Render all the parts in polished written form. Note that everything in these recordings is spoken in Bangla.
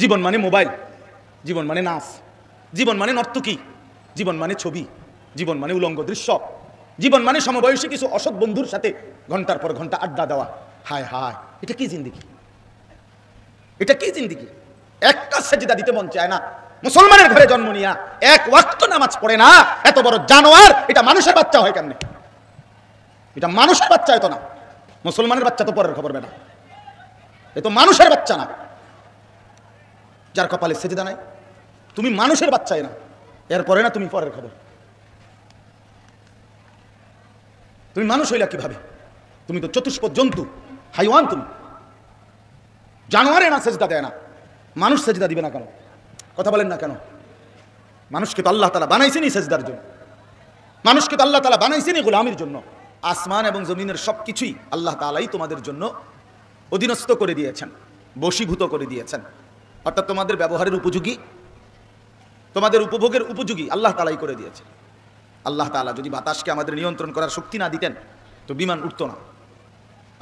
জীবন মানে মোবাইল, জীবন মানে নাচ, জীবন মানে নর্তকী, জীবন মানে ছবি, জীবন মানে উলঙ্গ দৃশ্য, জীবন মানে সমবয়সী কিছু অসৎ বন্ধুর সাথে ঘন্টার পর ঘন্টা আড্ডা দেওয়া। হায় হায়, এটা কি জিন্দেগি? এটা কি জিন্দেগি? একটা সেজদা দিতে মন চায় না। মুসলমানের ঘরে জন্ম নিয়া এক ওয়াক্ত নামাজ পড়ে না, এত বড় জানোয়ার। এটা মানুষের বাচ্চা হয় কেমনে? এটা মানুষের বাচ্চা হতো না। মুসলমানের বাচ্চা তো পরের খবর বেটা, এ তো মানুষের বাচ্চা না। যার কপালে সেজদা নাই, তুমি মানুষের বাচ্চাই না, এরপরে না তুমি পরের খবর। তুমি মানুষ হইলা কিভাবে? তুমি তো চতুষ্পদ জন্তু, হাইওয়ান। তুমি জানোয়ারে না সেজদা দেয় না, মানুষ সেজদা দিবে না কেন? কথা বলেন না কেন? মানুষকে তো আল্লাহ তাআলা বানাইছেনই সেজদার জন্য, মানুষকে তো আল্লাহ তাআলা বানাইছেনই গোলামির জন্য। আসমান এবং জমিনের সবকিছুই আল্লাহ তাআলাই তোমাদের জন্য অধীনস্থ করে দিয়েছেন, বশীভূত করে দিয়েছেন। অর্থাৎ তোমাদের ব্যবহারের উপযোগী, তোমাদের উপভোগের উপযোগী আল্লাহ তাআলাই করে দিয়েছেন। আল্লাহ তাআলা যদি বাতাসকে আমাদের নিয়ন্ত্রণ করার শক্তি না দিতেন তো বিমান উঠত না।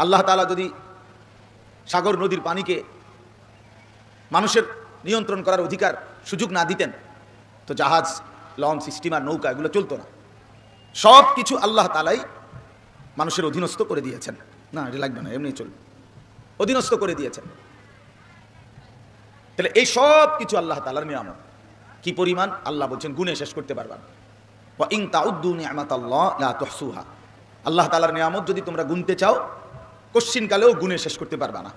আল্লাহ তাআলা যদি সাগর নদীর পানিকে মানুষের নিয়ন্ত্রণ করার অধিকার সুযোগ না দিতেন তো জাহাজ, লঞ্চ, স্টিমার, নৌকা এগুলো চলতো না। সব কিছু আল্লাহ তাআলাই মানুষের অধীনস্থ করে দিয়েছেন। না, এটা লাগবে না, এমনি চলবে, অধীনস্থ করে দিয়েছেন। তাহলে এই সব কিছু আল্লাহ তাআলার নিয়ামত। কি পরিমাণ? আল্লাহ বলছেন গুণে শেষ করতে পারবা না। ওয়া ইন তাউদ্দু নি'মাতাল্লাহ লা তুহসুহা। আল্লাহ তাআলার নিয়ামত যদি তোমরা গুনতে চাও, কোশ্চিনকালেও গুণে শেষ করতে পারবা না।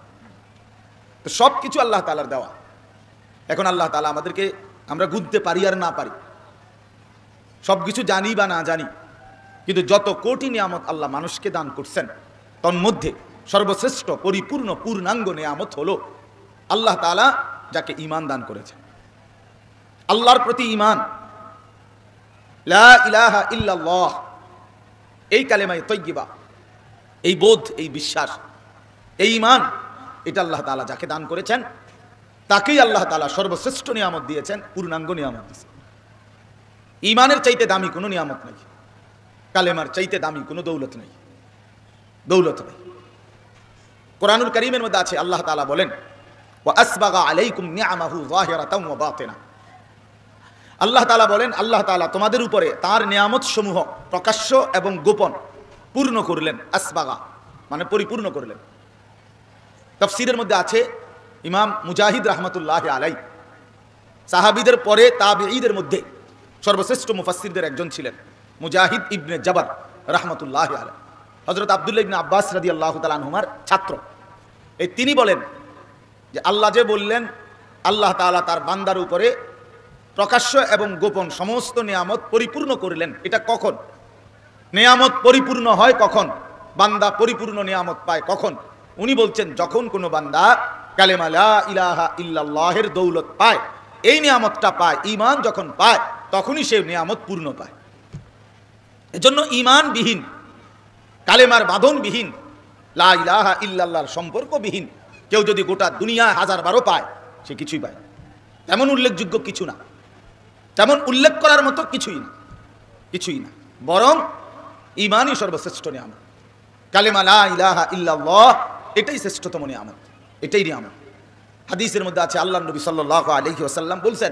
তো সব কিছু আল্লাহ তাআলার দেওয়া। এখন আল্লাহ তাআলা আমাদেরকে, আমরা গুনতে পারি আর না পারি, সব কিছু জানি বা না জানি, কিন্তু যত কোটি নিয়ামত আল্লাহ মানুষকে দান করছেন তন্মধ্যে সর্বশ্রেষ্ঠ পরিপূর্ণ পূর্ণাঙ্গ নিয়ামত হলো আল্লাহ তাআলা যাকে ঈমান দান করেছেন। আল্লাহর প্রতি ঈমান, লা ইলাহা ইল্লাল্লাহ, এই কালেমায়ে তয়্যিবা, এই বোধ, এই বিশ্বাস, এই ঈমান, এটা আল্লাহ তাআলা যাকে দান করেছেন তাকেই আল্লাহ তাআলা সর্বশ্রেষ্ঠ নিয়ামত দিয়েছেন, পূর্ণাঙ্গ নিয়ামত দিয়েছেন। ঈমানের চাইতে দামি কোনো নিয়ামত নেই, কালেমার চাইতে দামি কোনো দৌলত নেই, দৌলত নেই। কোরআনুল কারীমের মধ্যে আছে, আল্লাহ তাআলা বলেন ওয়া আসবাগা আলাইকুম নি'আমাহু যাহিরাতাও ওয়া বাতিনা। আল্লাহ তাআলা বলেন, আল্লাহ তাআলা তোমাদের উপরে তার নিয়ামত সমূহ প্রকাশ্য এবং গোপন পূর্ণ করলেন। আসবাগা মানে পরিপূর্ণ করলেন। তাফসীরের মধ্যে আছে, ইমাম মুজাহিদ রাহমাতুল্লাহি আলাইহি সাহাবীদের পরে তাবেঈদের মধ্যে সর্বশ্রেষ্ঠ মুফাসসিরদের একজন ছিলেন, মুজাহিদ ইবনে জাবার রাহমাতুল্লাহি আলাইহি, হযরত আব্দুল্লাহ ইবনে আব্বাস রাদিয়াল্লাহু তাআলা আনহুমার ছাত্র। এই তিনি বলেন যে আল্লাহ যে বললেন আল্লাহ তাআলা তার বান্দার উপরে প্রকাশ্য এবং গোপন সমস্ত নিয়ামত পরিপূর্ণ করলেন, এটা কখন? নিয়ামত পরিপূর্ণ হয় কখন? বান্দা পরিপূর্ণ নিয়ামত পায় কখন? উনি বলছেন যখন কোনো বান্দা কালেমা লা ইলাহা ইল্লাল্লাহের দৌলত পায়, এই নিয়ামতটা পায়, ঈমান যখন পায় তখনই সে নিয়ামত পূর্ণ পায়। এজন্য ঈমানবিহীন, কালেমার বাঁধনবিহীন, লা ইলাহা ইল্লাল্লাহর সম্পর্কবিহীন কেউ যদি গোটা দুনিয়ায় 1000 পায়, সে কিছুই পায় না। তেমন উল্লেখযোগ্য কিছু না, তেমন উল্লেখ করার মতো কিছুই না, কিছুই না। বরং ঈমানই সর্বশ্রেষ্ঠ নিয়ামত। কালেমা লা ইলাহা ইল্লাল্লাহ এটাই শ্রেষ্ঠতম নিয়ামত, এটাই নিয়ামত। হাদিসের মধ্যে আছে, আল্লাহর নবী সাল্লাল্লাহু আলাইহি ওয়াসাল্লাম বলছেন,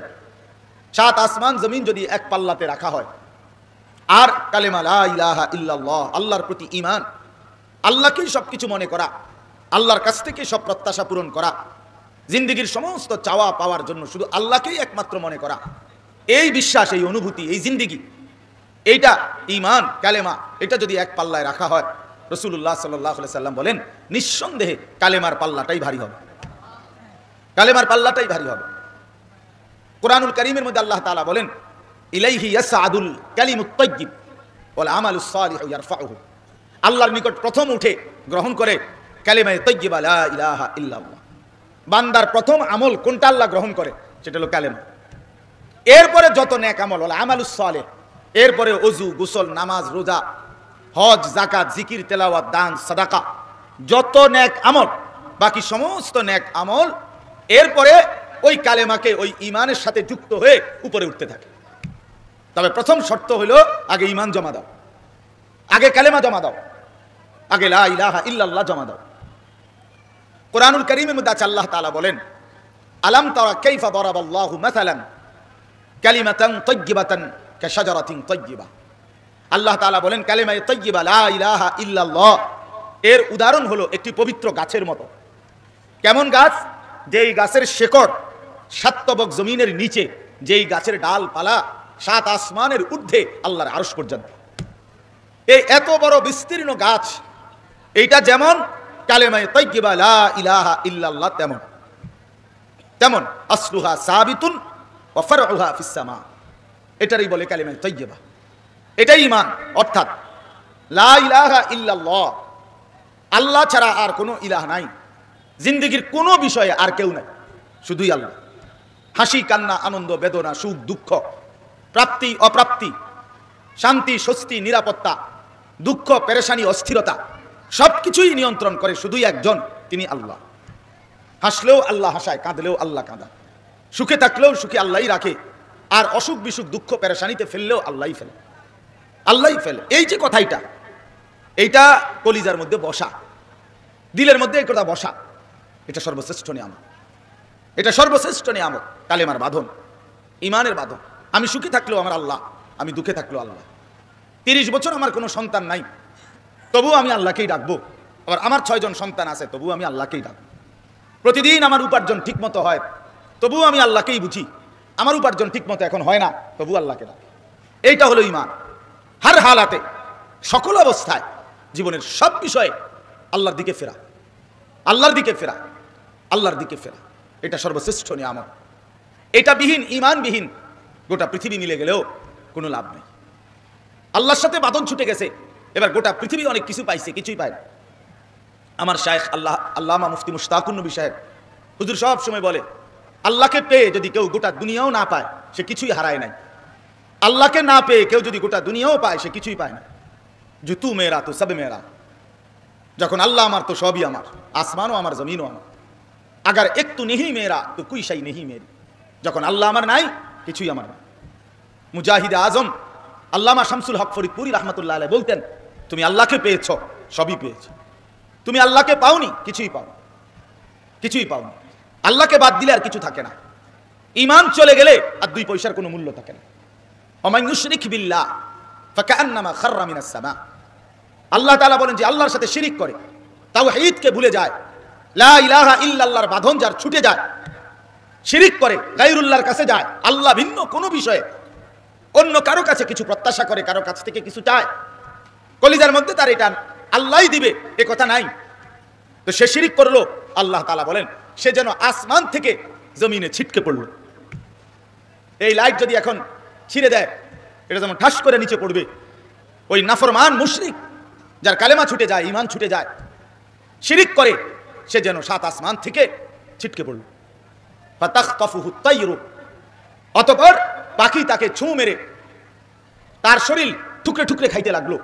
7 আসমান জমিন যদি এক পাল্লাতে রাখা হয় আর কালেমা লা ইলাহা ইল্লাল্লাহ, আল্লাহর প্রতি ঈমান, আল্লাহকেই সবকিছু মনে করা, আল্লাহর কাছ থেকে সব প্রত্যাশা পূরণ করা, জিন্দেগির সমস্ত চাওয়া পাওয়ার জন্য শুধু আল্লাহকেই একমাত্র মনে করা, এই বিশ্বাস, এই অনুভূতি, এই জিন্দেগি, এইটা ঈমান, কালেমা, এটা যদি এক পাল্লায় রাখা হয়, রাসূলুল্লাহ সাল্লাল্লাহু আলাইহি সাল্লাম বলেন নিঃসন্দেহে কালেমার পাল্লাটাই ভারী হবে, কালেমার পাল্লাটাই ভারী হবে। কোরআনুল কারীমের মধ্যে আল্লাহ তাআলা বলেন ইলাইহি ইয়াসআদুল কালিমুত তাইয়্যিব ওয়াল আমালুস সালিহু ইয়ারফাউহু। আল্লাহর নিকট প্রথম উঠে গ্রহণ করে কালিমায়ে তাইয়্যিবা লা ইলাহা ইল্লাল্লাহ। বান্দার প্রথম আমল কোনটা আল্লাহ গ্রহণ করে? সেটা হলো কালেমা। এরপরে যত নেক আমল হলো আমালুস সালিহ, এরপরে ওযু, গোসল, নামাজ, রোজা, হজ, যাকাত, জিকির, তেলাওয়াত, দান, সাদাকা, যত নেক আমল, বাকি সমস্ত নেক আমল এরপরে ওই কালেমাকে, ওই ঈমানের সাথে যুক্ত হয়ে উপরে উঠতে থাকে। তবে প্রথম শর্ত হলো আগে ঈমান জমা দাও, আগে কালেমা জমা দাও, আগে লা ইলাহা ইল্লাল্লাহ জমা দাও। কোরআনুল কারীমের মধ্যে আছে, আল্লাহ তাআলা বলেন আলাম তারা কাইফা দারাবাল্লাহু মাসালান কালিমাতান তাইয়্যিবাতান কাশাজারাতিন তাইয়্যিবা। আল্লাহ তাআলা বলেন কালিমা তাইয়্যিবা লা ইলাহা ইল্লাল্লাহ এর উদাহরণ হলো একটি পবিত্র গাছের মতো। কেমন গাছ? যেই গাছের শেকড় সাতবক জমিনের নিচে, যেই গাছের ডালপালা সাত আসমানের ঊর্ধ্বে আল্লাহর আরশ পর্যন্ত। এই এত বড় বিস্তীর্ণ গাছ, এইটা যেমন কালেমা তাইয়্যিবা লা ইলাহা ইল্লাল্লাহ তেমন তেমন আসলুহা সাবিতুন ওয়া ফারউহা ফিস সামা। এটারই বলে কালেমা তাইয়্যিবা। এটাই ঈমান, অর্থাৎ লা ইলাহা ইল্লাল্লাহ, আল্লাহ ছাড়া আর কোনো ইলাহ নাই, জিন্দেগীর কোনো বিষয়ে আর কেউ নাই, শুধুই আল্লাহ। হাসি কান্না, আনন্দ বেদনা, সুখ দুঃখ, প্রাপ্তি অপ্রাপ্তি, শান্তি স্বস্তি নিরাপত্তা, দুঃখ পেরেশানি অস্থিরতা, সবকিছুই নিয়ন্ত্রণ করে শুধুই একজন, তিনি আল্লাহ। হাসলেও আল্লাহ হাসায়, কাঁদলেও আল্লাহ কাঁদায়, সুখে থাকলেও সুখে আল্লাহই রাখে, আর অসুখ বিসুখ দুঃখ পেরেশানিতে ফেললেও আল্লাহই ফেলে, আল্লাহই ফেলে। এই যে কথাইটা, এইটা কলিজার মধ্যে বসা, দিলের মধ্যে এই কথা বসা, এটা সর্বশ্রেষ্ঠ নিয়ামত, এটা সর্বশ্রেষ্ঠ নিয়ামত। কালেমার বাঁধন, ইমানের বাঁধন। আমি সুখে থাকলেও আমার আল্লাহ, আমি দুঃখে থাকলেও আল্লাহ। 30 বছর আমার কোনো সন্তান নাই, তবুও আমি আল্লাহকেই ডাকবো। আবার আমার 6 জন সন্তান আছে, তবুও আমি আল্লাহকেই ডাকবো। প্রতিদিন আমার উপার্জন ঠিক মতো হয়, তবুও আমি আল্লাহকেই বুঝি। আমার উপার্জন ঠিক মতো এখন হয় না, তবু আল্লাহকে ডাক। এইটা হলো ঈমান। হার হালাতে, সকল অবস্থায়, জীবনের সব বিষয়ে আল্লাহর দিকে ফেরা, আল্লাহর দিকে ফেরা, আল্লাহর দিকে ফেরা। এটা সর্বশ্রেষ্ঠ নিয়ামত। এটা বিহীন, ঈমান বিহীন গোটা পৃথিবী মিলে গেলেও কোনো লাভ নেই। আল্লাহর সাথে বাঁধন ছুটে গেছে, এবার গোটা পৃথিবী অনেক কিছু পাইছে, কিছুই পায় না। আমার শায়েখ আল্লামা মুফতি মুশতাকুন নবী সাহেব হুজুর সব সময় বলে, আল্লাহকে পেয়ে যদি কেউ গোটা দুনিয়াও না পায়, সে কিছুই হারায় নাই। আল্লাহকে না পেয়ে কেউ যদি গোটা দুনিয়াও পায়, সে কিছুই পায় না। যে তু মেরা তো সব মেরা, যখন আল্লাহ আমার তো সবই আমার, আসমানও আমার জমিনও আমার। আগার একটু নেহি মেরা তো কুই শাই নেহি মেরি, যখন আল্লাহ আমার নাই, কিছুই আমার না। মুজাহিদে আজম আল্লামা শামসুল হক ফরিদপুরি রহমতুল্লাহ আলাইহি বলতেন, তুমি আল্লাহকে পেয়েছ, সবই পেয়েছ। তুমি আল্লাহকে পাওনি, কিছুই পাও, কিছুই পাওনি। আল্লাহকে বাদ দিলে আর কিছু থাকে না। ঈমান চলে গেলে আর 2 পয়সার কোনো মূল্য থাকে না। ওমান ইউশরিক বিল্লাহ ফাকান্নামা খাররা মিনাস সামা। আল্লাহ তাআলা বলেন যে আল্লাহর সাথে শিরিক করে, তাওহীদকে ভুলে যায়, লা ইলাহা ইল্লাল্লাহর বাঁধন যার ছুটে যায়, শিরিক করে, গায়রুল্লাহর কাছে যায়, আল্লাহ ভিন্ন কোনো বিষয়ে অন্য কারো কাছে কিছু প্রত্যাশা করে, কারো কাছ থেকে কিছু চায়, কলিজার মধ্যে তার এটা আল্লাহই দিবে এ কথা নাই, তো সে শিরিক করলো। আল্লাহ তাআলা বলেন সে যেন আসমান থেকে জমিনে ছিটকে পড়লো। এই লাইট যদি এখন ছিঁড়ে দেয়, এটা যেমন ঠাস করে নিচে পড়বে। ওই নাফরমান মুশরিক যার কালেমা ছুটে যায়, ঈমান ছুটে যায়, শিরিক করে, সে যেন 7 আসমান থেকে ছিটকে পড়ল। ফাতাখতাফুহু তাইরু, অতঃপর পাখি তাকে ছুঁ মেরে তার শরীর টুকরে টুকরে খাইতে লাগলো।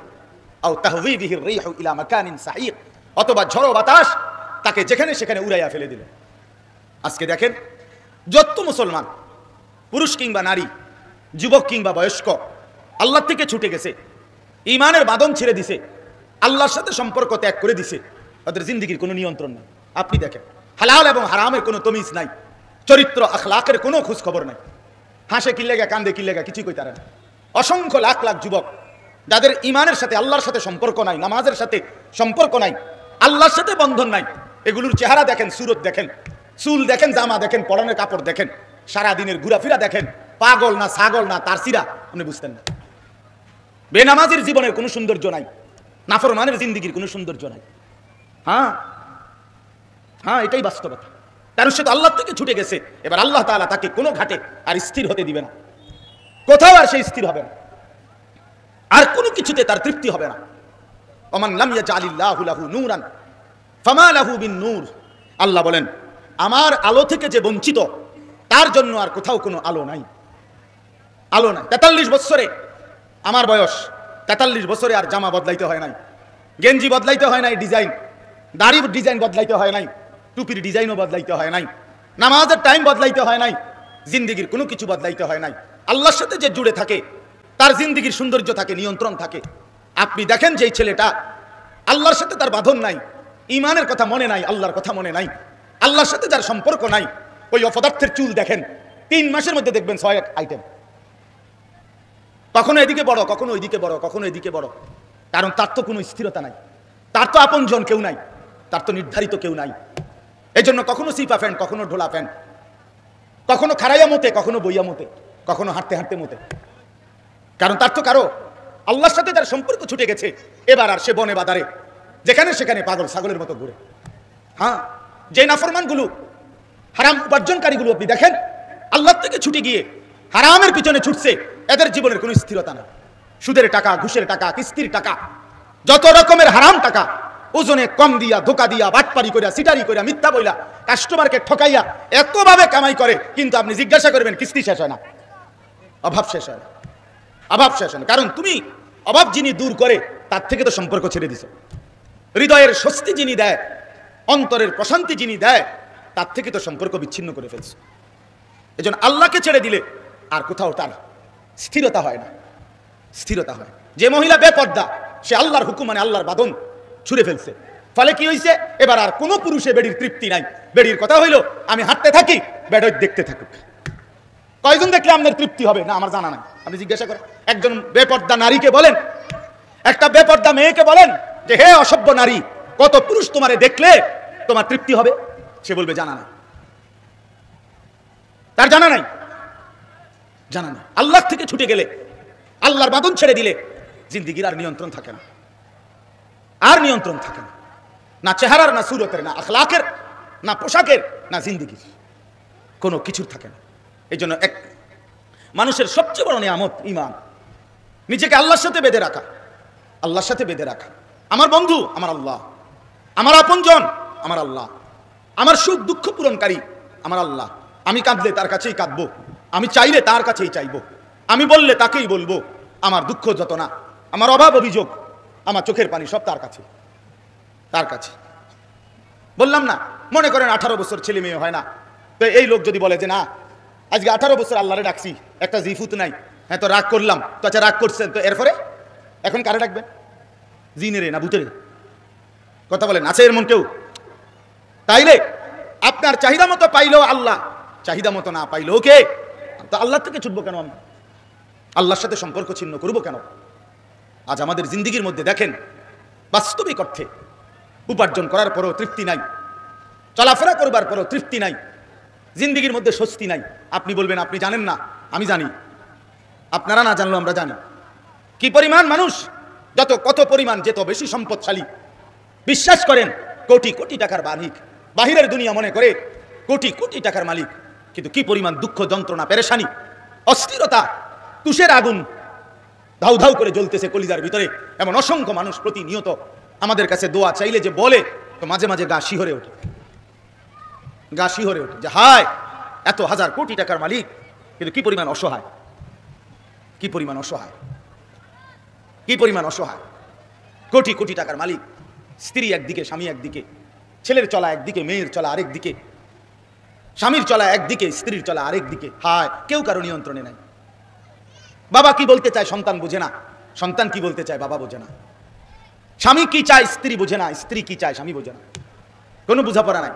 আও তাহওয়ি বিহির রিহু ইলা মাকানিন সাহিক, অথবা ঝড়ো বাতাস তাকে যেখানে সেখানে উড়াইয়া ফেলে দিল। আজকে দেখেন, যত মুসলমান পুরুষ কিংবা নারী, যুবক কিংবা বয়স্ক আল্লাহ থেকে ছুটে গেছে, ঈমানের বাঁধন ছেড়ে দিছে, আল্লাহর সাথে সম্পর্ক ত্যাগ করে দিছে, তাদের জিন্দেগির কোনো নিয়ন্ত্রণ নেই। আপনি দেখেন, হালাল এবং হারামের কোনো তমিজ নাই, চরিত্র আখলাকের কোনো খোঁজ খবর নাই। হাসে কি লেগা, কান্দে কি লেগা, কিছুই কইতারে না। অসংখ্য লাখ লাখ যুবক যাদের ঈমানের সাথে, আল্লাহর সাথে সম্পর্ক নাই, নামাজের সাথে সম্পর্ক নাই, আল্লাহর সাথে বন্ধন নাই, এগুলোর চেহারা দেখেন, সুরত দেখেন, চুল দেখেন, জামা দেখেন, পরনের কাপড় দেখেন, সারা দিনের ঘোরাফেরা দেখেন, পাগল না ছাগল না তার সিরা, আপনি বুঝতেন না। বেনামাজির জীবনের কোনো সৌন্দর্য নাই, নাফরমানের জিন্দেগির কোনো সৌন্দর্য নাই। হ্যাঁ হ্যাঁ, এটাই বাস্তবতা। তার সাথে আল্লাহ থেকে ছুটে গেছে, এবার আল্লাহ তাআলা তাকে কোনো ঘাটে আর স্থির হতে দিবে না, কোথাও আর সে স্থির হবে না, আর কোনো কিছুতে তার তৃপ্তি হবে না। ওমান লাম ইয়াজআলিল্লাহু লাহু নূরান ফামা লাহু বিন নূর। আল্লাহ বলেন, আমার আলো থেকে যে বঞ্চিত, তার জন্য আর কোথাও কোনো আলো নাই, আলো নাই। 43 বছরে আমার বয়স, 43 বছরে আর জামা বদলাইতে হয় নাই, গেঞ্জি বদলাইতে হয় নাই, ডিজাইন দাড়ির ডিজাইন বদলাইতে হয় নাই, টুপির ডিজাইনও বদলাইতে হয় নাই, নামাজের টাইম বদলাইতে হয় নাই, জিন্দেগির কোনো কিছু বদলাইতে হয় নাই। আল্লাহর সাথে যে জুড়ে থাকে, তার জিন্দেগির সৌন্দর্য থাকে, নিয়ন্ত্রণ থাকে। আপনি দেখেন যে এই ছেলেটা আল্লাহর সাথে তার বাঁধন নাই, ঈমানের কথা মনে নাই, আল্লাহর কথা মনে নাই, আল্লাহর সাথে যার সম্পর্ক নাই, ওই অপদার্থের চুল দেখেন, 3 মাসের মধ্যে দেখবেন 6 আইটেম, কখনো এদিকে বড়, কখনো ওইদিকে বড়, কখনো এদিকে বড়। কারণ তার তো কোনো স্থিরতা নাই, তার তো আপনজন কেউ নাই, তার তো নির্ধারিত কেউ নাই। এই জন্য কখনো সিপা ফ্যান, কখনো ঢোলা ফ্যান, কখনো খাড়াইয়া মতে, কখনো বইয়া মতে, কখনো হাঁটতে হাঁটতে মতে। কারণ তার তো কারো আল্লাহর সাথে তার সম্পর্ক ছুটে গেছে। এবার আর সে বনে বাদারে যেখানে সেখানে পাগল ছাগলের মতো ঘুরে। হ্যাঁ, যে নাফরমানগুলো, হারাম উপার্জনকারীগুলো আপনি দেখেন, আল্লাহর থেকে ছুটে গিয়ে হারামের পিছনে ছুটছে, এদের জীবনের কোনো স্থিরতা না। সুদের টাকা, ঘুষের টাকা, কিস্তির টাকা, যত রকমের হারাম টাকা ওজনে কম দিয়া, ধোকা দিয়া, বাটপারি করিয়া, সিটারি করিয়া, মিথ্যা বইলা, কাস্টমারকে ঠকাইয়া এতভাবে কামাই করে, কিন্তু আপনি জিজ্ঞাসা করবেন কিস্তি শেষ হয় না, অভাব শেষ হয় না, অভাব শেষ হয় না। কারণ তুমি অভাব যিনি দূর করে তার থেকে তো সম্পর্ক ছেড়ে দিছো। হৃদয়ের স্বস্তি যিনি দেয়, অন্তরের প্রশান্তি যিনি দেয়, তার থেকে তো সম্পর্ক বিচ্ছিন্ন করে ফেলছো। এই জন্য আল্লাহকে ছেড়ে দিলে আর কোথাও তার স্থিরতা হয় না, স্থিরতা হয়। যে মহিলা বেপর্দা, সে আল্লাহর হুকুম মানে আল্লাহর বাঁধন ছুঁড়ে ফেলছে। ফলে কি হয়েছে, এবার আর কোনো পুরুষে বেডির তৃপ্তি নাই। বেডির কথা হইলো আমি হাঁটতে থাকি, বেডই দেখতে থাকুক। কয়জন দেখলে আপনার তৃপ্তি হবে না আমার জানা নাই, আপনি জিজ্ঞাসা করেন। একজন বেপর্দা নারীকে বলেন, একটা বেপর্দা মেয়েকে বলেন যে হে অসভ্য নারী, কত পুরুষ তোমারে দেখলে তোমার তৃপ্তি হবে? সে বলবে জানা নাই, তার জানা নাই, জানা নাই। আল্লাহ থেকে ছুটে গেলে, আল্লাহর বাঁধন ছেড়ে দিলে জিন্দিগির আর নিয়ন্ত্রণ থাকে না, আর নিয়ন্ত্রণ থাকে না। না চেহারার, না সুরতের, না আখলাকের, না পোশাকের, না জিন্দিগির, কোনো কিছুর থাকে না। এই জন্য এক মানুষের সবচেয়ে বড় নিয়ামত ঈমান। নিজেকে আল্লাহর সাথে বেঁধে রাখা, আল্লাহর সাথে বেঁধে রাখা। আমার বন্ধু আমার আল্লাহ, আমার আপনজন আমার আল্লাহ, আমার সুখ দুঃখ পূরণকারী আমার আল্লাহ। আমি কাঁদলে তার কাছেই কাঁদবো, আমি চাইলে তার কাছেই চাইবো, আমি বললে তাকেই বলবো। আমার দুঃখ যত না, আমার অভাব অভিযোগ, আমার চোখের পানি সব তার কাছে, তার কাছে। বললাম না, মনে করেন 18 বছর ছেলে মেয়ে হয় না, তো এই লোক যদি বলে যে না আজকে 18 বছর আল্লাহরে ডাকছি, একটা জিফুত নাই, হ্যাঁ তো রাগ করলাম, তো আচ্ছা রাগ করছেন, তো এরপরে এখন কারে ডাকবেন? জিনেরে না ভূতেরে? কথা বলেন, আছে এর মন কেউ? তাইলে আপনার চাহিদা মতো পাইলেও আল্লাহ, চাহিদা মতো না পাইলেও কে? তো আল্লাহ থেকে ছুটবো কেন আমরা? আল্লাহর সাথে সম্পর্ক ছিন্ন করবো কেন? আজ আমাদের জিন্দিগির মধ্যে দেখেন, বাস্তবিক অর্থে উপার্জন করার পরও তৃপ্তি নাই, চলাফেরা করবার পরও তৃপ্তি নাই, জিন্দিগির মধ্যে স্বস্তি নাই। আপনি বলবেন আপনি জানেন না, আমি জানি। আপনারা না জানলেও আমরা জানি কি পরিমাণ মানুষ, কত পরিমাণ যেত বেশি সম্পদশালী, বিশ্বাস করেন কোটি কোটি টাকার মালিক, বাহিরের দুনিয়া মনে করে কোটি কোটি টাকার মালিক, কিন্তু কি পরিমাণ দুঃখ, যন্ত্রণা, পেরেশানি, অস্থিরতা, তুষের আগুন ধাউ ধাউ করে জ্বলতেছে কলিজার ভিতরে। এমন অসংখ্য মানুষ প্রতিনিয়ত আমাদের কাছে দোয়া চাইলে যে বলে, তো মাঝে মাঝে গা শিহরে ওঠে, গা শিহরে ওঠে যে হায়, এত হাজার কোটি টাকার মালিক, কিন্তু কি পরিমাণ অসহায়, কি পরিমাণ অসহায়, কি পরিমাণ অসহায়। কোটি কোটি টাকার মালিক, স্ত্রী একদিকে, স্বামী একদিকে, ছেলের চলা একদিকে, মেয়ের চলা আরেক দিকে, স্বামীর চলা একদিকে, স্ত্রীর চলা আরেক দিকে। হায়, কেউ কারো নিয়ন্ত্রণে নাই। বাবা কি বলতে চায় সন্তান বোঝে না, সন্তান কি বলতে চায় বাবা বোঝে না, স্বামী কি চায় স্ত্রী বোঝে না, স্ত্রী কি চায় স্বামী বোঝে না। কোনো বুঝাপড়া নাই,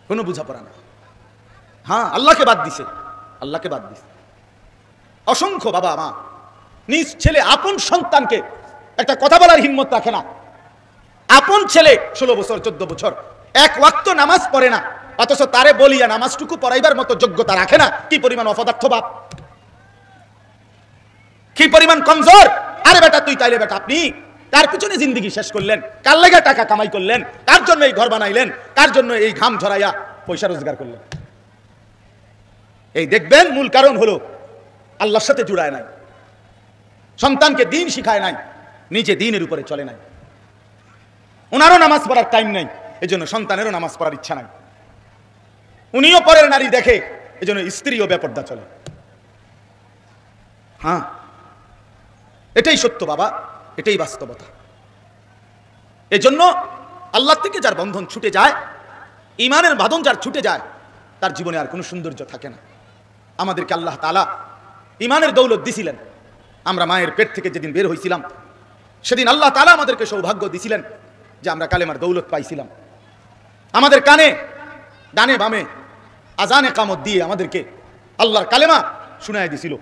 কোনো বুঝাপড়া নাই। হ্যাঁ, আল্লাহকে বাদ দিছে, আল্লাহকে বাদ দিছে। অসংখ্য বাবা মা নিজ ছেলে, আপন সন্তানকে একটা কথা বলার হিম্মত রাখে না। আপন ছেলে 16 বছর 14 বছর এক ওয়াক্ত নামাজ পড়ে না, অথচ তারে বলিয়া নামাজটুকু পড়াইবার মতো যোগ্যতা রাখে না। কি পরিমাণ অপদার্থ বাপ, কি পরিমাণ কমজোর। আরে বেটা তুই তাইলে বেটা আপনি তার পিছনে জিন্দিগি শেষ করলেন, কার লেগে টাকা কামাই করলেন, কার জন্য এই ঘর বানাইলেন, কার জন্য এই ঘাম ঝরাইয়া পয়সা রোজগার করলেন। এই দেখবেন মূল কারণ হলো আল্লাহর সাথে জুড়ায় নাই, সন্তানকে দিন শিখায় নাই, নিজে দিনের উপরে চলে নাই। ওনারও নামাজ পড়ার টাইম নাই, এই জন্য সন্তানেরও নামাজ পড়ার ইচ্ছা নাই। উনিও পরের নারী দেখে, এই জন্য স্ত্রীও বেপর্দা চলে। হ্যাঁ, এটাই সত্য বাবা, এটাই বাস্তবতা। এই জন্য আল্লাহ থেকে যার বন্ধন ছুটে যায়, ইমানের বাঁধন যার ছুটে যায়, তার জীবনে আর কোনো সৌন্দর্য থাকে না। আমাদেরকে আল্লাহ তাআলা ইমানের দৌলত দিছিলেন। আমরা মায়ের পেট থেকে যেদিন বের হয়েছিলাম, সেদিন আল্লাহ তাআলা আমাদেরকে সৌভাগ্য দিছিলেন যে আমরা কালেমার দৌলত পাইছিলাম। আমাদের কানে, ডানে বামে আজান একামত দিয়ে আমাদেরকে আল্লাহর কালেমা শুনায় দিছিল।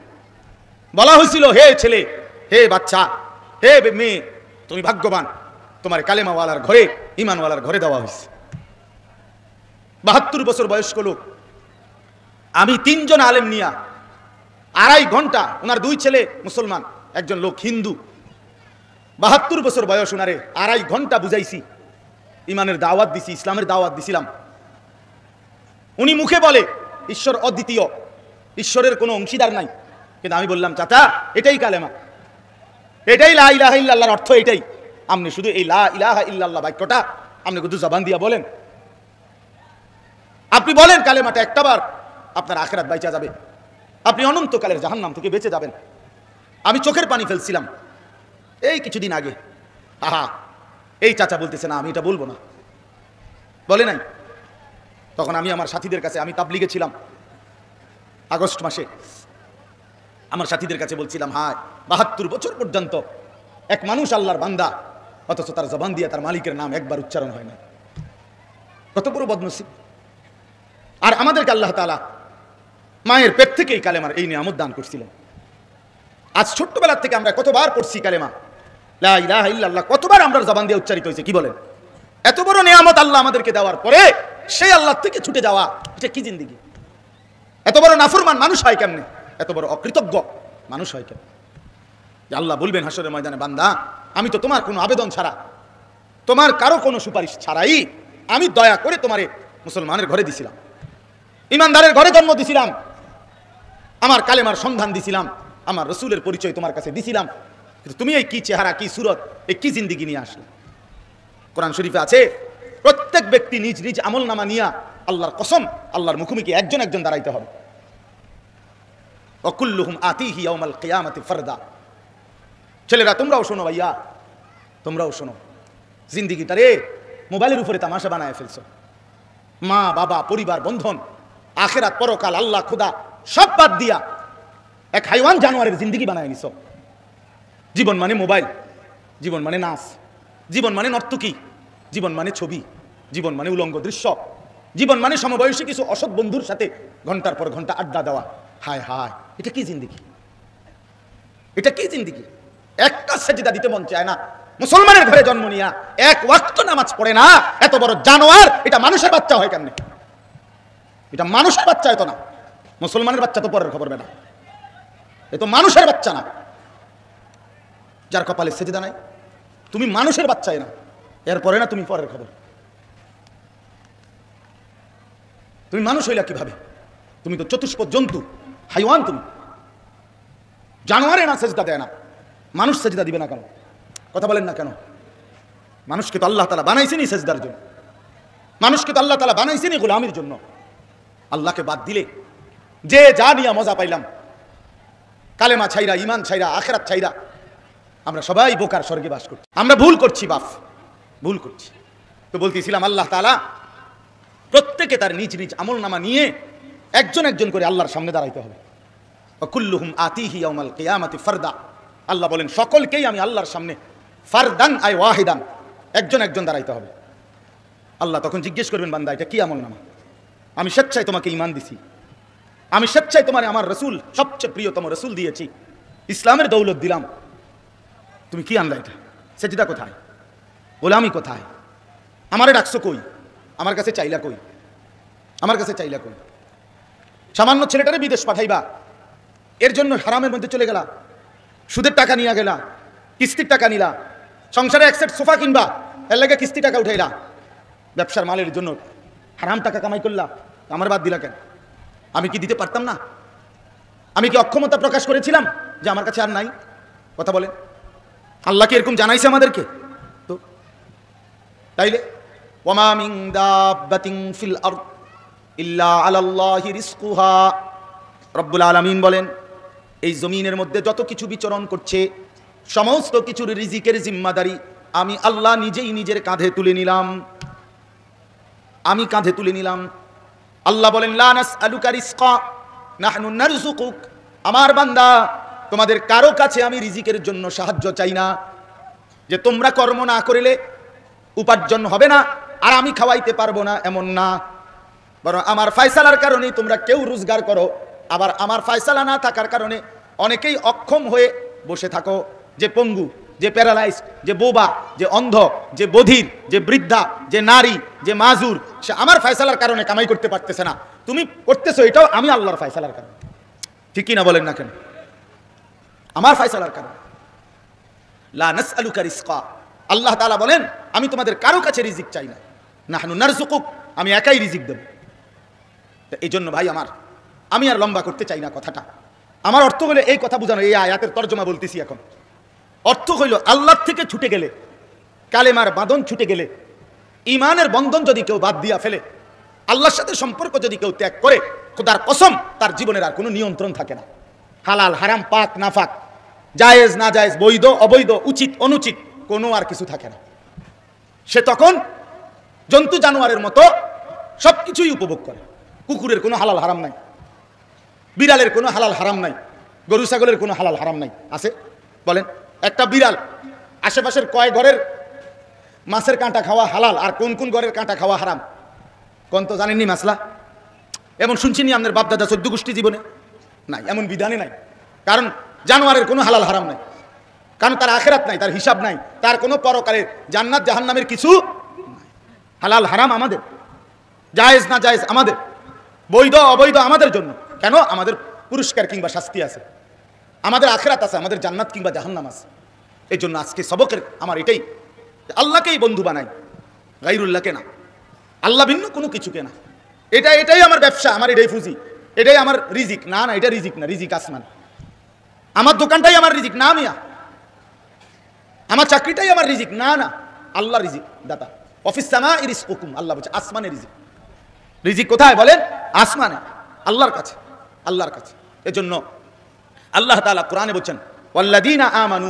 বলা হয়েছিল, হে ছেলে, হে বাচ্চা, হে মেয়ে, তুমি ভাগ্যবান, তোমার কালেমাওয়ালার ঘরে, ইমানওয়ালার ঘরে দেওয়া হয়েছে। 72 বছর বয়স্ক লোক, আমি 3 জন আলেম নিয়া 2.5 ঘন্টা, ওনার 2 ছেলে মুসলমান, একজন লোক হিন্দু, 72 বছর বয়স, ওনারে 2.5 ঘন্টা বুঝাইছি, ইমানের দাওয়াত দিছি, ইসলামের দাওয়াত দিছিলাম। উনি মুখে বলে ঈশ্বর অদ্বিতীয়, ঈশ্বরের কোনো অংশীদার নাই, কিন্তু আমি বললাম চাচা এটাই কালেমা, এটাই লা ইলাহা ইল্লাল্লাহর অর্থ এটাই। আপনি শুধু এই লা ইলাহা ইল্লাল্লাহ বাক্যটা আপনি শুধু জবান দিয়া বলেন, আপনি বলেন কালেমাটা একটাবার, আপনার আখিরাত বাইচা যাবে, আপনি অনন্তকালের জাহান্নাম থেকে বেঁচে যাবেন। আমি চোখের পানি ফেলছিলাম এই কিছুদিন আগে। আহা, এই চাচা বলতেছে না আমি এটা বলবো না, বলে নাই। তখন আমি আমার সাথীদের কাছে, আমি তাবলিগে ছিলাম আগস্ট মাসে, আমার সাথীদের কাছে বলছিলাম, হায় 72 বছর পর্যন্ত এক মানুষ আল্লাহর বান্দা, অথচ তার জবান দিয়ে তার মালিকের নাম একবার উচ্চারণ হয় না, কত বড় বদনসিব। আর আমাদেরকে আল্লাহ তাআলা মায়ের পেট থেকেই কালেমার এই নিয়ামত দান করছিলেন। আজ ছোট্টবেলা থেকে আমরা কতবার পড়ছি কালেমা লা ইলাহা ইল্লাল্লাহ, কতবার আমরা জবান দিয়ে উচ্চারিত হয়েছে, কি বলেন? এত বড় নিয়ামত আল্লাহ আমাদেরকে দেওয়ার পরে সেই আল্লাহ থেকে ছুটে যাওয়া, এটা কি জিন্দেগি? এত বড় নাফরমান মানুষ হয় কেমনে? এত বড় অকৃতজ্ঞ মানুষ হয় কেমনে? আল্লাহ বলবেন হাসরের ময়দানে, বান্দা আমি তো তোমার কোনো আবেদন ছাড়া, তোমার কারো কোনো সুপারিশ ছাড়াই আমি দয়া করে তোমারে মুসলমানের ঘরে দিছিলাম, ইমানদারের ঘরে জন্ম দিছিলাম, আমার কালেমার সন্ধান দিছিলাম, আমার রসুলের পরিচয় তোমার কাছে দিছিলাম, কিন্তু তুমি এই কি চেহারা, কি সুরত, এই কি জিন্দিগি নিয়ে আসলে? কোরআন শরীফে আছে, প্রত্যেক ব্যক্তি নিজ নিজ আমল নামা নিয়া আল্লাহর কসম আল্লাহর মুখোমুখি একজন একজন দাঁড়াইতে হবে। ওয়াকুল্লুহুম আতিহি ইয়াউমাল কিয়ামাতি ফারদা। ছেলেরা তোমরাও শোনো, ভাইয়া তোমরাও শোনো, জিন্দিগিটা রে মোবাইলের উপরে তামাশা বানায় ফেলছো। মা বাবা, পরিবার, বন্ধন, আখেরাত, পরকাল, আল্লাহ, খুদা সব বাদ দিয়া এক হাইওয়ান জানোয়ারের জিন্দিগি বানায় নিছো। জীবন মানে মোবাইল, জীবন মানে নাচ, জীবন মানে নর্তকী, জীবন মানে ছবি, জীবন মানে উলঙ্গ দৃশ্য, জীবন মানে সমবয়সী কিছু অসৎ বন্ধুর সাথে ঘন্টার পর ঘন্টা আড্ডা দেওয়া। হায় হায়, এটা কি জিন্দিগি? এটা কি জিন্দিগি? একটা সেজদা দিতে মন চায় না, মুসলমানের ঘরে জন্ম নিয়া এক ওয়াক্ত নামাজ পড়ে না, এত বড় জানোয়ার, এটা মানুষের বাচ্চা হয় কেমনে? এটা মানুষের বাচ্চা হয়তো না, মুসলমানের বাচ্চা তো পরের খবর বেটা, এ তো মানুষের বাচ্চা না। যার কপালে সেজদা নাই, তুমি মানুষের বাচ্চাই না, এরপরে না তুমি পরের খবর। তুমি মানুষ হইলা কিভাবে? তুমি তো চতুষ্পদ জন্তু, হাইওয়ান, তুমি জানোয়ারে না সেজদা দেয় না, মানুষ সেজদা দিবে না কেন? কথা বলেন না কেন? মানুষকে তো আল্লাহ তাআলা বানাইছেনই সেজদার জন্য, মানুষকে তো আল্লাহ তাআলা বানাইছেনই গোলামির জন্য। আল্লাহকে বাদ দিলে যে যা নিয়ে মজা পাইলাম, কালেমা ছাইরা, ইমান ছাইরা, আখিরাত ছাইরা, আমরা সবাই বোকার স্বর্গে বাস করছি। আমরা ভুল করছি, বাপ ভুল করছি। তো বলতেছিলাম আল্লাহ তাআলা প্রত্যেকে তার নিজ নিজ আমল নামা নিয়ে একজন একজন করে আল্লাহর সামনে দাঁড়াইতে হবে। কুল্লুহুম আতিহি ইয়াউমাল কিয়ামাতি ফারদা। আল্লাহ বলেন সকলকেই আমি আল্লাহর সামনে ফারদান আই ওয়াহিদান, একজন একজন দাঁড়াইতে হবে। আল্লাহ তখন জিজ্ঞেস করবেন, বান্দা এটা কি আমল নামা? আমি স্বেচ্ছায় তোমাকে ঈমান দিছি, আমি স্বেচ্ছায় তোমার আমার রসুল, সবচেয়ে প্রিয়তম রসুল দিয়েছি, ইসলামের দৌলত দিলাম, তুমি কি আনলা? এটা সেজদা কোথায়? গোলামি কোথায়? আমারে ডাকছো কই? আমার কাছে চাইলা কই? আমার কাছে চাইলা কই? সামান্য ছেলেটারে বিদেশ পাঠাইবা, এর জন্য হারামের মধ্যে চলে গেলা, সুদের টাকা নিয়ে গেলা, কিস্তির টাকা নিলা, সংসারে এক সেট সোফা কিনবা, এর লাগে কিস্তি টাকা উঠাইলা, ব্যবসার মালের জন্য হারাম টাকা কামাই করলা, আমার বাদ দিলা কেন? আমি কি দিতে পারতাম না? আমি কি অক্ষমতা প্রকাশ করেছিলাম যে আমার কাছে আর নাই? কথা বলেন, আল্লাহ কি এরকম জানাইছে আমাদেরকে? তো তাইলে ওয়ামা মিন দাব্বাতিন ফিল আরদ ইল্লা আলাল্লাহি রিজকুহা, রব্বুল আলামিন বলেন এই জমিনের মধ্যে যত কিছু বিচরণ করছে সমস্ত কিছুর রিজিকের জিম্মাদারি আমি আল্লাহ নিজেই নিজের কাঁধে তুলে নিলাম, আমি কাঁধে তুলে নিলাম। আল্লাহ বলেন লা নাসআলুকা রিজকা নাহনু নারযুকুক, আমার বান্দা তোমাদের কারো কাছে আমি রিজিকের জন্য সাহায্য চাই না, যে তোমরা কর্ম না করিলে উপার্জন হবে না আর আমি খাওয়াইতে পারবো না, এমন না। বরং আমার ফয়সালার কারণেই তোমরা কেউ রোজগার করো, আবার আমার ফয়সালা না থাকার কারণে অনেকেই অক্ষম হয়ে বসে থাকো। যে পঙ্গু, যে প্যারালাইজ, যে বোবা, যে অন্ধ, যে বধির, যে বৃদ্ধা, যে নারী, যে মাজুর, সে আমার ফয়সালার কারণে কামাই করতে পারতেছে না। তুমি করতেছো, এটাও আমি আল্লাহর ফয়সালার কারণে। ঠিক না বলেন না কেন? আমার ফয়সালার কারণে। লা নাসআলুকা রিজকা, আল্লাহ তাআলা বলেন আমি তোমাদের কারো কাছে রিজিক চাই না। নাহনু নারযুকুক, আমি একাই রিজিক দেব। তো এই জন্য ভাই আমার, আমি আর লম্বা করতে চাই না কথাটা। আমার অর্থ হলো এই কথা বোঝানো, এই আয়াতের তর্জমা বলতেছি এখন। অর্থ হইল আল্লাহ থেকে ছুটে গেলে, কালেমার বাঁধন ছুটে গেলে, ইমানের বন্ধন যদি কেউ বাদ দিয়া ফেলে, আল্লাহর সাথে সম্পর্ক যদি কেউ ত্যাগ করে, খোদার কসম তার জীবনের আর কোনো নিয়ন্ত্রণ থাকে না। হালাল হারাম, পাক না পাক, জায়েজ না জায়েজ, বৈধ অবৈধ, উচিত অনুচিত, কোনো আর কিছু থাকে না। সে তখন জন্তু জানোয়ারের মতো সব কিছুই উপভোগ করে। কুকুরের কোনো হালাল হারাম নাই, বিড়ালের কোনো হালাল হারাম নাই, গরু ছাগলের কোনো হালাল হারাম নাই। আছে বলেন? একটা বিড়াল আশেপাশের কয় ঘরের মাছের কাঁটা খাওয়া হালাল আর কোন কোন ঘরের কাঁটা খাওয়া হারাম কোন তো জানেননি মাসলা? এমন শুনছিনি আপনার বাপদাদা 14 গোষ্ঠী জীবনে? নাই, এমন বিধানে নাই। কারণ জানোয়ারের কোনো হালাল হারাম নাই, কারণ তার আখেরাত নাই, তার হিসাব নাই, তার কোনো পরকালে জান্নাত জাহান্নামের কিছু নাই। হালাল হারাম আমাদের, জায়েজ না জায়েজ আমাদের, বৈধ অবৈধ আমাদের জন্য। কেন? আমাদের পুরস্কার কিংবা শাস্তি আছে, আমাদের আখেরাত আছে, আমাদের জান্নাত কিংবা জাহান্নাম আছে। এই জন্য আজকে সবকের আমার এটাই, আল্লাহকেই বন্ধু বানাই, গায়রুল্লাহকে না, আল্লাহ ভিন্ন কোনো কিছুকে না। এটাই আমার ব্যবসা, আমার এটাই পুঁজি, এটাই আমার রিজিক। না না, এটা রিজিক না, রিজিক আসমান। আমার দোকানটাই আমার রিজিক না মিয়া, আমার চাকরিটাই আমার রিজিক না না, আল্লাহ রিজিক দাতা। অফিস সামাই রিজকুকুম, আল্লাহ বলছে আসমানে রিজিক। রিজিক কোথায় বলেন? আসমানে, আল্লাহর কাছে, আল্লাহর কাছে। এজন্য আল্লাহ তাআলা কোরআনে বলছেন ওয়াল্লাযীনা আমানু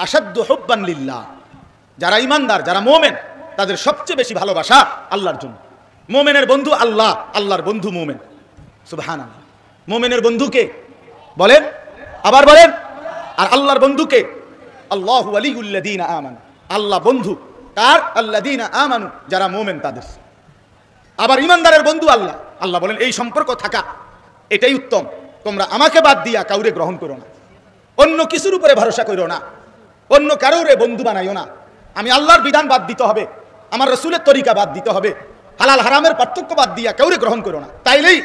আশাদ্দু হুব্বান লিল্লাহ, যারা ঈমানদার, যারা মুমিন, তাদের সবচেয়ে বেশি ভালোবাসা আল্লাহর জন্য। মুমিনের বন্ধু আল্লাহ, আল্লাহর বন্ধু মুমিন। সুবহানাল্লাহ। মুমিনের বন্ধুকে বলেন, আবার বলেন, আর আল্লাহর বন্ধুকে আল্লাহু ওয়ালিউল্লাযীনা আমানু, আল্লাহ বন্ধু কার? আল্লাযীনা আমানু, যারা মুমিন তাদের। আবার ঈমানদারের বন্ধু আল্লাহ। আল্লাহ বলেন এই সম্পর্ক থাকা এটাই উত্তম। তোমরা আমাকে বাদ দিয়া কাউরে গ্রহণ করো না, অন্য কিছুর উপরে ভরসা করো না, অন্য কারোরে বন্ধু বানাইও না। আমি আল্লাহর বিধান বাদ দিতে হবে, আমার রাসূলের তরিকা বাদ দিতে হবে, হালাল হারামের পার্থক্য বাদ দিয়া কাউরে গ্রহণ করো না। তাইলেই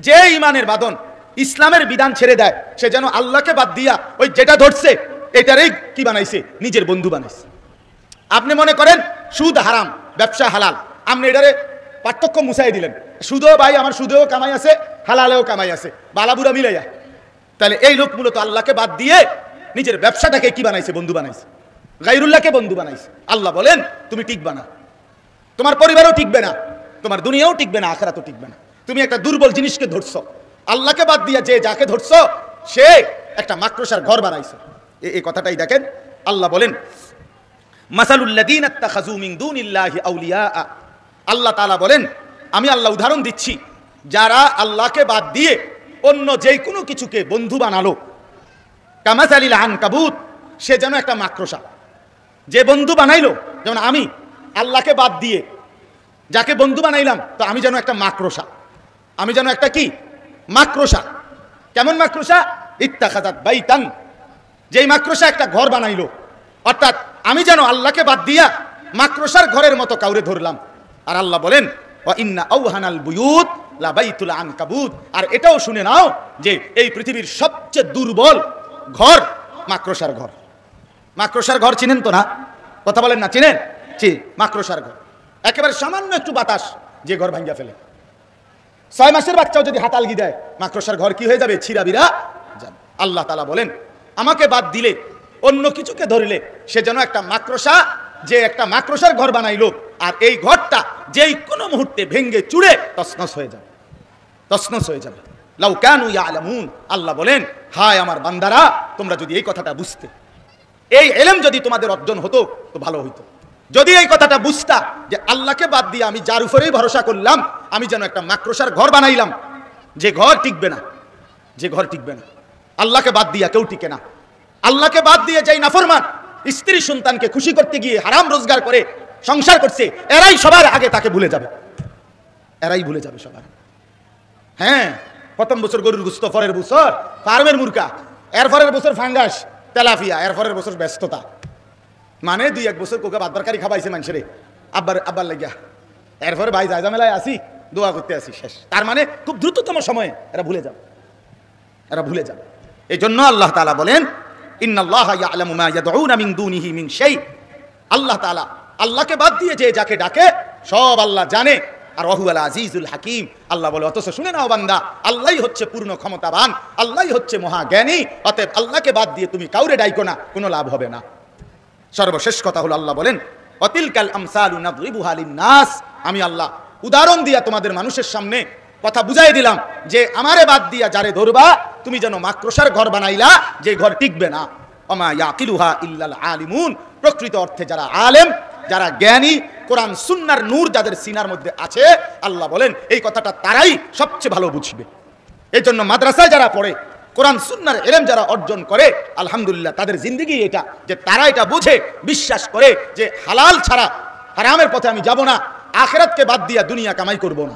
যে ইমানের বাঁধন, ইসলামের বিধান ছেড়ে দেয়, সে যেন আল্লাহকে বাদ দিয়া ওই যেটা ধরছে এটারই কি বানাইছে? নিজের বন্ধু বানাইছে। আপনি মনে করেন সুদ হারাম, ব্যবসা হালাল, আপনি এটারে পার্থক্য মুছাই দিলেন। সুদও ভাই আমার সুদেও কামাই আছে, হালালেও কামাই আছে, বালাবুরা মিলাইয়া। তাহলে এই লোক মূলত আল্লাহকে বাদ দিয়ে নিজের ব্যবসাটাকে কি বানাইছে? বন্ধু বানাইছে, গায়রুল্লাহকে বন্ধু বানাইছে। আল্লাহ বলেন তুমি টিকবে না, তোমার পরিবারও টিকবে না, তোমার দুনিয়াও টিকবে না, আখিরাতও টিকবে না। তুমি একটা দুর্বল জিনিসকে ধরছো, আল্লাহকে বাদ দিয়া যে যাকে ধরছো সে একটা মাকড়সার ঘর বানাইছে। এই কথাটাই দেখেন আল্লাহ বলেন মাসালুল্লাযীনা ইত্তাখাযু মিন দুনিল্লাহি আউলিয়া। আল্লাহ তাআলা বলেন আমি আল্লাহ উদাহরণ দিচ্ছি, যারা আল্লাহকে বাদ দিয়ে অন্য যে কোনো কিছুকে বন্ধু বানালো, কামাসালিল আনকাবুত, সে যেন একটা মাকড়সা। যে বন্ধু বানাইলো, যেমন আমি আল্লাহকে বাদ দিয়ে যাকে বন্ধু বানাইলাম, তো আমি যেন একটা মাকড়সা, আমি যেন একটা কি? মাকড়সা। কেমন মাকড়সা? ইত্তাখাযাত বাইতান, যেই মাকড়সা একটা ঘর বানাইলো। অর্থাৎ আমি যেন আল্লাহকে বাদ দিয়া মাকড়সার ঘরের মতো কাউরে ধরলাম। আর আল্লাহ বলেন ওয়া ইন্না আওহানাল বুয়ুত লা বাইতুল আনকাবুত, আর এটাও শুনে নাও যে এই পৃথিবীর সবচেয়ে দুর্বল ঘর মাকড়সার ঘর। মাকড়সার ঘর চিনেন তো না? কথা বলেন না, চিনেন? মাকড়সার ঘর একেবারে সামান্য একটু বাতাস যে ঘর ভাঙ্গিয়া ফেলে। 6 মাসের বাচ্চাও যদি হাত আলগি দেয়, মাকড়সার ঘর কি হয়ে যাবে? ছিঁড়াবিরা যাবে। আল্লাহ তাআলা বলেন আমাকে বাদ দিলে, অন্য কিছুকে ধরলে, সে যেন একটা মাকড়সা, যে একটা মাকড়সার ঘর বানাইলো, আর এই ঘরটা যেই কোনো মুহূর্তে ভেঙ্গে চুড়ে তছনছ হয়ে যাবে, তছনছ হয়ে যাবে। লাউ কানু ইয়ালামুন, আল্লাহ বলেন হায় আমার বান্দারা, তোমরা যদি এই কথাটা বুঝতে, এই ইলম যদি তোমাদের অর্জন হতো তো ভালো হইতো। যদি এই কথাটা বুঝতা যে আল্লাহকে বাদ দিয়ে আমি যার উপরেই ভরসা করলাম, আমি যেন একটা মাকড়সার ঘর বানাইলাম, যে ঘর টিকবে না, যে ঘর টিকবে না। আল্লাহকে বাদ দিয়া কেউ টিকে না। আল্লাহকে বাদ দিয়ে যাই নাফরমান স্ত্রী সন্তানকে খুশি করতে গিয়ে হারাম রোজগার করে সংসার করছে, এরাই সবার আগে তাকে ভুলে যাবে। এরাই ভুলে যাবে সবার। হ্যাঁ, প্রথম বছর গরুর গুস্ত, পরের বছর ফার্মের মুরগা, এর পরের বছর ফাঙ্গাস তেলাফিয়া, এর পরের বছর ব্যস্ততা। মানে 2-1 বছর কোকা ভাত তরকারি খাবাইছে মানুষের আব্বার লাগিয়া, এরপরে ভাই যায় ঝামেলায় আসি, দোয়া করতে আসি, শেষ। তার মানে খুব দ্রুততম সময়ে এরা ভুলে যাবে, এরা ভুলে যাবে। এই জন্য আল্লাহ তাআলা বলেন ইন্নাল্লাহা ইয়ালামু মা ইয়াদউনা মিন দুনিহি মিন শাই। আল্লাহ তাআলা, আল্লাহকে বাদ দিয়ে যে যাকে ডাকে সব আল্লাহ জানে। আর ওয়াহুয়াল আজিজুল হাকিম, আল্লাহ বলে অথচ শুনে নাও বান্দা, আল্লাহই হচ্ছে পূর্ণ ক্ষমতাবান, আল্লাহই হচ্ছে মহাজ্ঞানী। অতএব আল্লাহকে বাদ দিয়ে তুমি কাউরে ডাইকো না, কোনো লাভ হবে না। সর্বশেষ কথা হলো আল্লাহ বলেন অতিলকাল আমসালু নাদরিবুহা লিন-নাস। আমি আল্লাহ উদাহরণ দিয়া তোমাদের মানুষের সামনে কথা বুঝাই দিলাম যে আমারে বাদ দিয়া যারে ধরবা তুমি যেন মাকড়সার ঘর বানাইলা, যে ঘর টিকবে না। ওমা ইয়াকিলুহা ইল্লাল আলিমুন। প্রকৃত অর্থে যারা আলেম, যারা জ্ঞানী, কোরআন সুন্নাহর নূর যাদের সিনার মধ্যে আছে, আল্লাহ বলেন এই কথাটা তারাই সবচেয়ে ভালো বুঝবে। এই জন্য মাদ্রাসায় যারা পড়ে, কোরআন সুন্নাহর ইলম যারা অর্জন করে, আলহামদুলিল্লাহ তাদের জিন্দেগি এটা যে তারা এটা বুঝে বিশ্বাস করে যে হালাল ছাড়া হারামের পথে আমি যাব না, আখিরাতকে বাদ দিয়া দুনিয়া কামাই করব না।